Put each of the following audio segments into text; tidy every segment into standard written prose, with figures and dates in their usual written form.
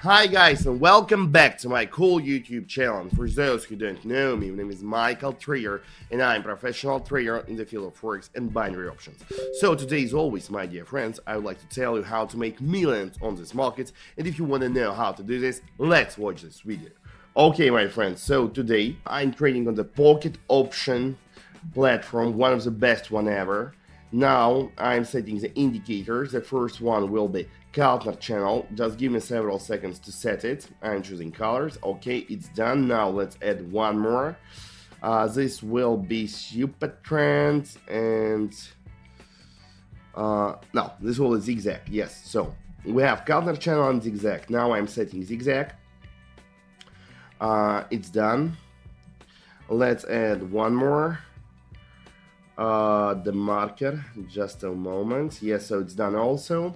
Hi guys and welcome back to my cool YouTube channel. For those who don't know me, my name is Michael Trader and I'm a professional trader in the field of forex and binary options. So today, as always, my dear friends, I would like to tell you how to make millions on this market, and if you want to know how to do this, let's watch this video. Okay my friends, so today I'm trading on the Pocket Option platform, one of the best one ever. Now I'm setting the indicators. The first one will be Keltner channel. Just give me several seconds to set it. I'm choosing colors. Okay, it's done. Now let's add one more. This will be Super Trend and no, this will be zigzag. Yes, so we have Keltner channel and zigzag. Now I'm setting zigzag. It's done. Let's add one more. The marker, just a moment. Yes, so it's done also.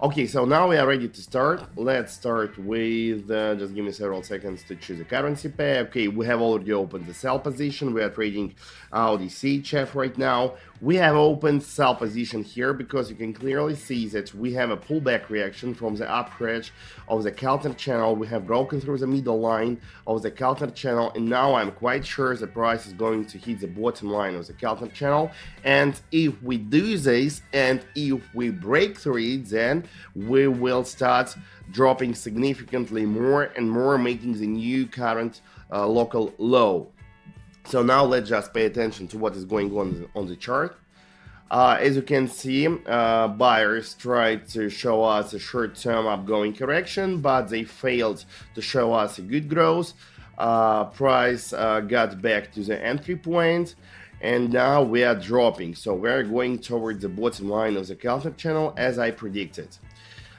Okay, so now we are ready to start. Let's start with just give me several seconds to choose a currency pair. Okay, we have already opened the sell position. We are trading Audi CHF right now. We have opened sell position here because you can clearly see that we have a pullback reaction from the upper edge of the Keltner channel. We have broken through the middle line of the Keltner channel, and now I'm quite sure the price is going to hit the bottom line of the Keltner channel. And if we do this, and if we break through it, then we will start dropping significantly more and more, making the new current local low. So now let's just pay attention to what is going on the chart. As you can see, buyers tried to show us a short-term upgoing correction, but they failed to show us a good growth. Price got back to the entry point, and now we are dropping. So we're going towards the bottom line of the Keltner channel as I predicted.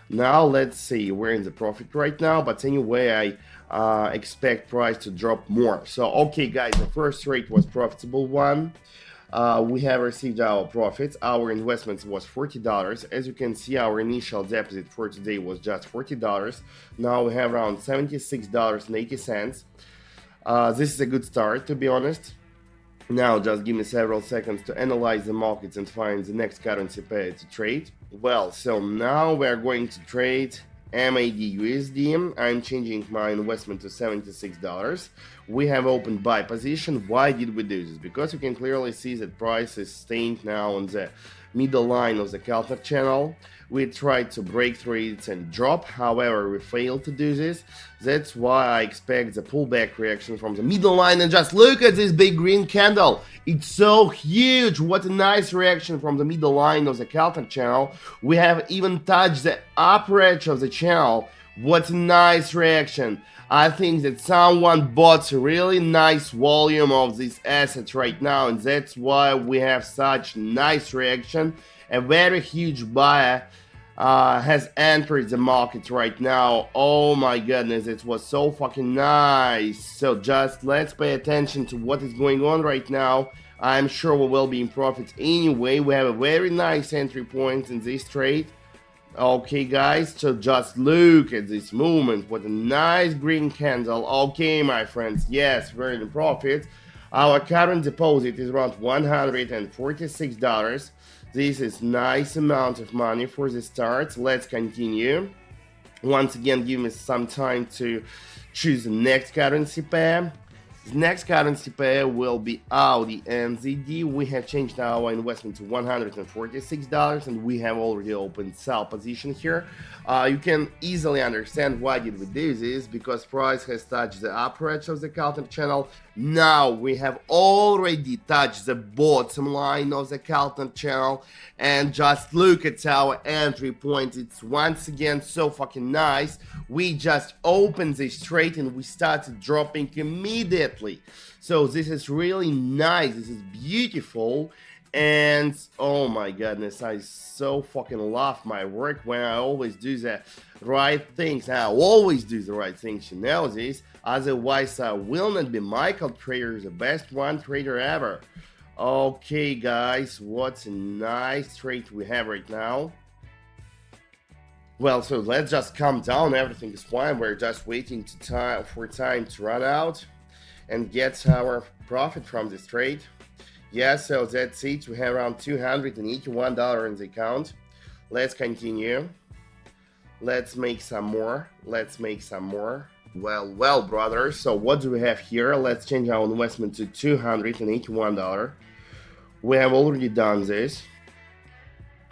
Now let's see, we're in the profit right now, but anyway I expect price to drop more. So okay guys, the first trade was profitable one. We have received our profits. Our investments was $40. As you can see, our initial deposit for today was just $40. Now we have around $76.80. This is a good start, to be honest. Now just give me several seconds to analyze the markets and find the next currency pair to trade. Well, so now we're going to trade MAD USD. I'm changing my investment to $76. We have opened buy position. Why did we do this? Because you can clearly see that price is staying now on the middle line of the Keltner channel. We tried to break through it and drop, however we failed to do this. That's why I expect the pullback reaction from the middle line. And just look at this big green candle, it's so huge. What a nice reaction from the middle line of the Keltner channel. We have even touched the upper edge of the channel. What a nice reaction. I think that someone bought a really nice volume of this asset right now, and that's why we have such nice reaction. A very huge buyer has entered the market right now. Oh my goodness, it was so fucking nice. So just let's pay attention to what is going on right now. I'm sure we will be in profit anyway. We have a very nice entry point in this trade. Okay guys, so just look at this movement. What a nice green candle. Okay my friends, yes, we're in profit. Our current deposit is around $146. This is nice amount of money for the start. Let's continue. Once again, give me some time to choose the next currency pair. The next currency pair will be Audi NZD. We have changed our investment to $146 and we have already opened sell position here. You can easily understand why did we do this, because price has touched the upper edge of the Keltner channel. Now we have already touched the bottom line of the Keltner channel, and just look at our entry point. It's once again so fucking nice. We just opened this trade and we started dropping immediately. So this is really nice. This is beautiful. And oh my goodness, I so fucking love my work when I always do the right things. I always do the right things, you know this. Otherwise I will not be Michael Trader, the best one trader ever. Okay guys, what a nice trade we have right now. Well, so let's just calm down. Everything is fine. We're just waiting for time to run out and get our profit from this trade. Yeah, so that's it. We have around $281 in the account. Let's continue. Let's make some more. Well, brothers, so what do we have here? Let's change our investment to $281. We have already done this.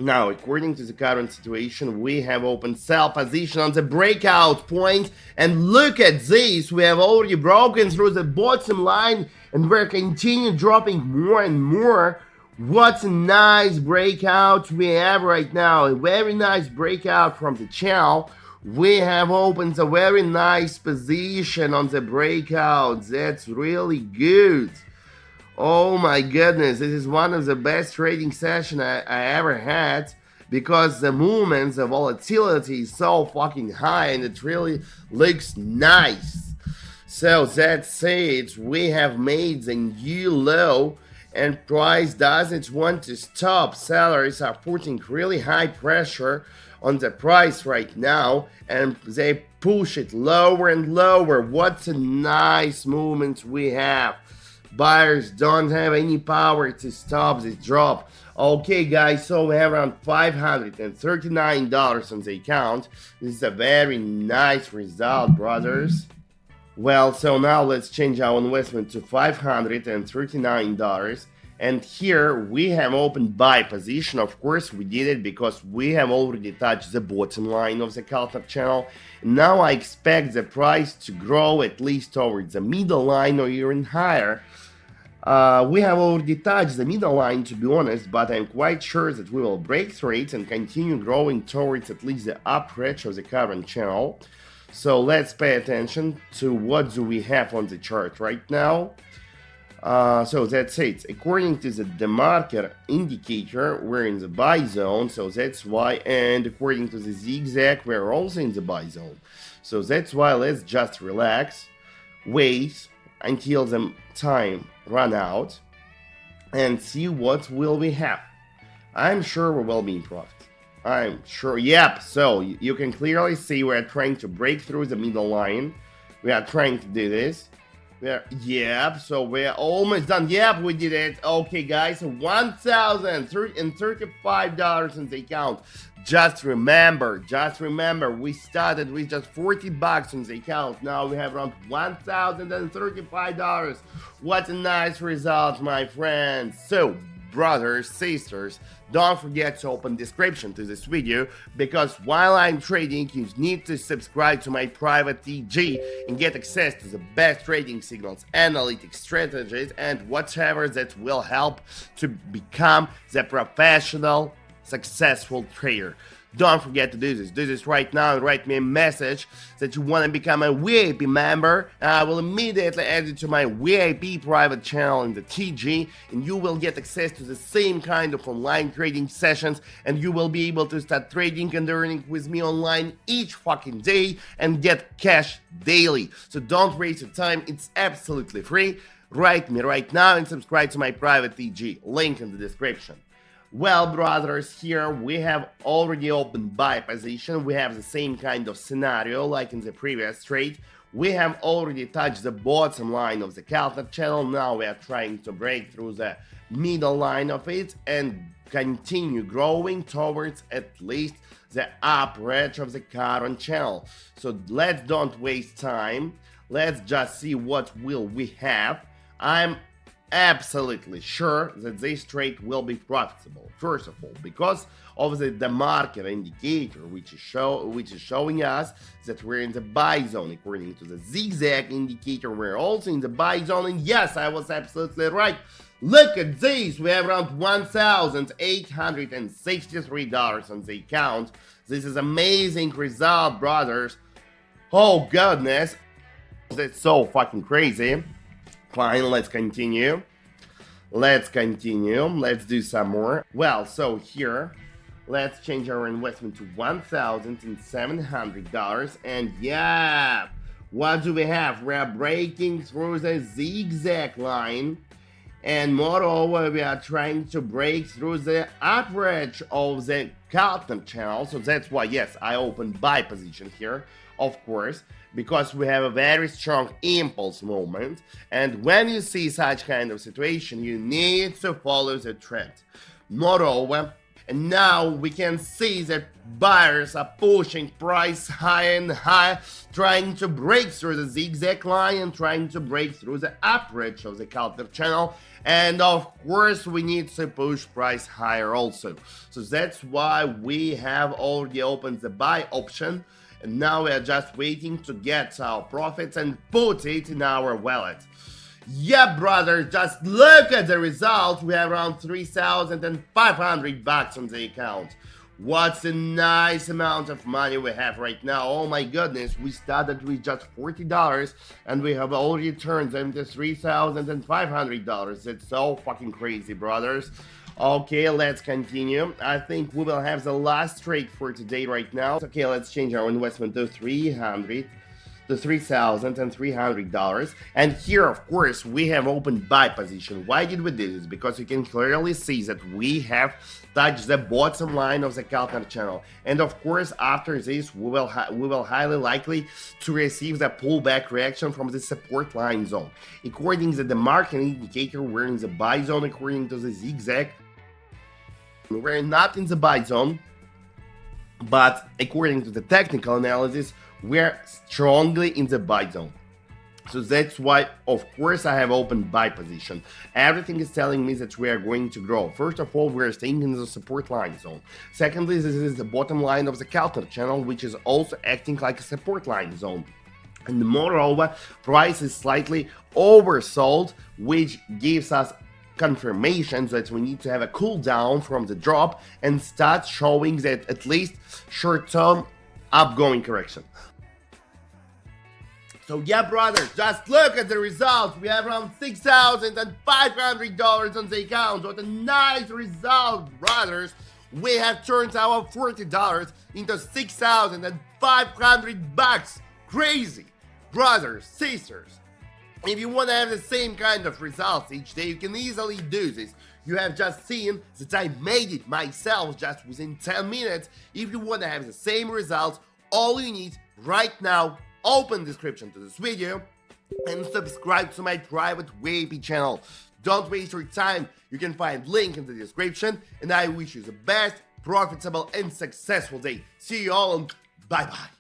Now, according to the current situation, we have opened sell position on the breakout point, and look at this, we have already broken through the bottom line, and we're continuing dropping more and more. What a nice breakout we have right now, a very nice breakout from the channel. We have opened a very nice position on the breakout. That's really good. Oh my goodness, this is one of the best trading sessions I ever had, because the movements, the volatility is so fucking high and it really looks nice. So that's it, we have made the new low and price doesn't want to stop. Sellers are putting really high pressure on the price right now and they push it lower and lower. What a nice movement we have. Buyers don't have any power to stop this drop. Okay guys, so we have around $539 on the account. This is a very nice result, brothers. Well, so now let's change our investment to $539. And here we have opened buy position. Of course we did it because we have already touched the bottom line of the Kaltner channel. Now I expect the price to grow at least towards the middle line or even higher. We have already touched the middle line, to be honest, but I'm quite sure that we will break through it and continue growing towards at least the upper edge of the current channel. So let's pay attention to what do we have on the chart right now. So that's it. According to the DeMarker indicator, we're in the buy zone, so that's why, and according to the zigzag, we're also in the buy zone. So that's why let's just relax, wait until the time run out and see what will we have. I'm sure we will be in profit. I'm sure. Yep. So you can clearly see we're trying to break through the middle line. We are trying to do this. Yep. So we're almost done. Yep, we did it. Okay, guys. $1,035 in the account. Just remember, we started with just $40 in the account. Now we have around $1,035. What a nice result, my friends. So, brothers, sisters, don't forget to open description to this video, because while I'm trading, you need to subscribe to my private TG and get access to the best trading signals, analytics, strategies, and whatever that will help to become the professional, successful trader. Don't forget to do this. Do this right now and write me a message that you want to become a VIP member. And I will immediately add you to my VIP private channel in the TG, and you will get access to the same kind of online trading sessions, and you will be able to start trading and earning with me online each fucking day and get cash daily. So don't waste your time. It's absolutely free. Write me right now and subscribe to my private TG. Link in the description. Well, brothers, here we have already opened buy position. We have the same kind of scenario like in the previous trade. We have already touched the bottom line of the Kaltner channel. Now we are trying to break through the middle line of it and continue growing towards at least the upper edge of the current channel. So let's don't waste time. Let's just see what will we have. I'm absolutely sure that this trade will be profitable. First of all, because of the DeMarker indicator, which is showing us that we're in the buy zone. According to the zigzag indicator, we're also in the buy zone. And yes, I was absolutely right. Look at this. We have around $1,863 on the account. This is amazing result, brothers. Oh goodness, that's so fucking crazy. Fine, let's continue. Let's do some more. Well, so here, let's change our investment to $1,700. And yeah, what do we have? We're breaking through the zigzag line. And moreover, we are trying to break through the upper edge of the Kaltner channel. So that's why, yes, I opened buy position here, of course, because we have a very strong impulse movement. And when you see such kind of situation, you need to follow the trend. Moreover, And now we can see that buyers are pushing price higher and higher, trying to break through the zigzag line and trying to break through the upbridge of the counter channel. And of course we need to push price higher also. So that's why we have already opened the buy option, and now we are just waiting to get our profits and put it in our wallet. Yeah, brother, just look at the result. We have around 3,500 bucks on the account. What a nice amount of money we have right now. Oh my goodness, we started with just $40 and we have already turned them to $3,500. It's so fucking crazy, brothers. Okay, let's continue. I think we will have the last trade for today right now. Okay, let's change our investment to $3,300. And here, of course, we have opened buy position. Why did we do this? Because you can clearly see that we have touched the bottom line of the counter channel. And of course, after this, we will highly likely to receive the pullback reaction from the support line zone. According to the market indicator, we're in the buy zone. According to the zigzag, we're not in the buy zone. But according to the technical analysis, we're strongly in the buy zone. So that's why, of course, I have opened buy position. Everything is telling me that we are going to grow. First of all, we're staying in the support line zone. Secondly, this is the bottom line of the counter channel, which is also acting like a support line zone. And moreover, price is slightly oversold, which gives us confirmation that we need to have a cool down from the drop and start showing that at least short-term upgoing correction. So yeah, brothers, just look at the results. We have around $6,500 on the account. What a nice result, brothers. We have turned our $40 into 6,500 bucks. Crazy. Brothers, sisters, if you want to have the same kind of results each day, you can easily do this. You have just seen that I made it myself just within 10 minutes. If you want to have the same results, all you need right now, open description to this video and subscribe to my private VIP channel. Don't waste your time. You can find link in the description, and I wish you the best, profitable and successful day. See you all and bye bye.